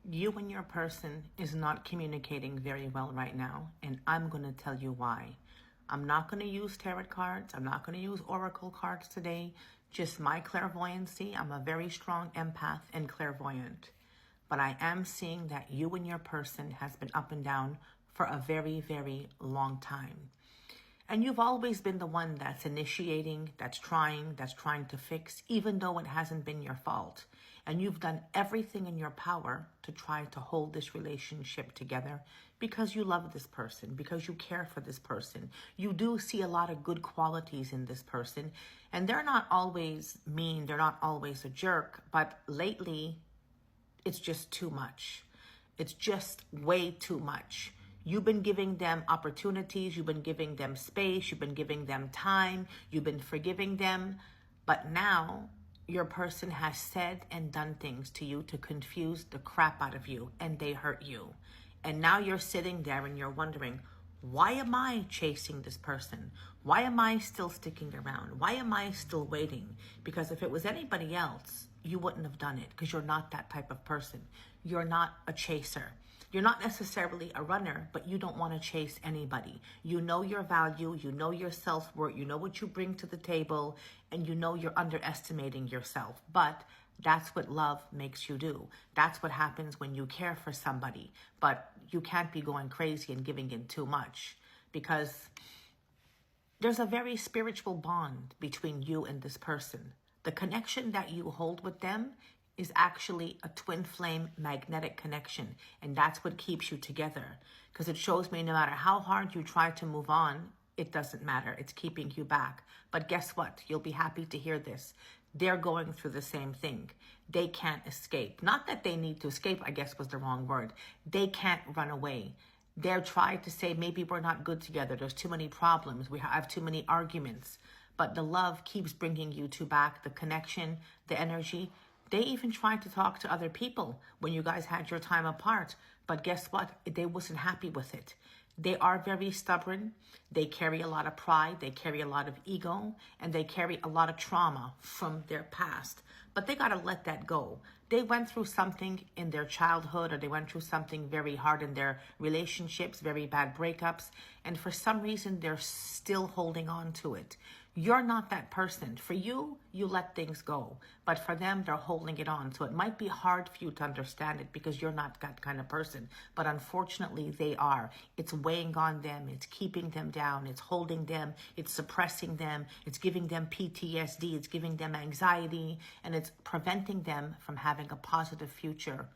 You and your person is not communicating very well right now, and I'm going to tell you why. I'm not going to use tarot cards. I'm not going to use oracle cards today. Just my clairvoyancy. I'm a very strong empath and clairvoyant. But I am seeing that you and your person has been up and down for a very, very long time. And you've always been the one that's initiating, that's trying to fix, even though it hasn't been your fault. And you've done everything in your power to try to hold this relationship together because you love this person, because you care for this person. You do see a lot of good qualities in this person. And they're not always mean, they're not always a jerk, but lately it's just too much. It's just way too much. You've been giving them opportunities, you've been giving them space, you've been giving them time, you've been forgiving them. But now your person has said and done things to you to confuse the crap out of you, and they hurt you. And now you're sitting there and you're wondering, why am I chasing this person? Why am I still sticking around? Why am I still waiting? Because if it was anybody else, you wouldn't have done it because you're not that type of person. You're not a chaser. You're not necessarily a runner, but you don't want to chase anybody. You know your value, you know your self-worth, you know what you bring to the table, and you know you're underestimating yourself. But that's what love makes you do. That's what happens when you care for somebody. But you can't be going crazy and giving in too much because there's a very spiritual bond between you and this person. The connection that you hold with them is actually a twin flame magnetic connection. And that's what keeps you together. Because it shows me no matter how hard you try to move on, it doesn't matter. It's keeping you back. But guess what? You'll be happy to hear this. They're going through the same thing. They can't escape. Not that they need to escape, I guess was the wrong word. They can't run away. They're trying to say, maybe we're not good together. There's too many problems. We have too many arguments. But the love keeps bringing you two back. The connection, the energy. They even tried to talk to other people when you guys had your time apart. But guess what? They wasn't happy with it. They are very stubborn. They carry a lot of pride. They carry a lot of ego. And they carry a lot of trauma from their past. But they got to let that go. They went through something in their childhood, or they went through something very hard in their relationships, very bad breakups. And for some reason, they're still holding on to it. You're not that person. For you, you let things go. But for them, they're holding it on. So it might be hard for you to understand it because you're not that kind of person. But unfortunately, they are. It's weighing on them. It's keeping them down. It's holding them. It's suppressing them. It's giving them PTSD. It's giving them anxiety. And it's preventing them from having a positive future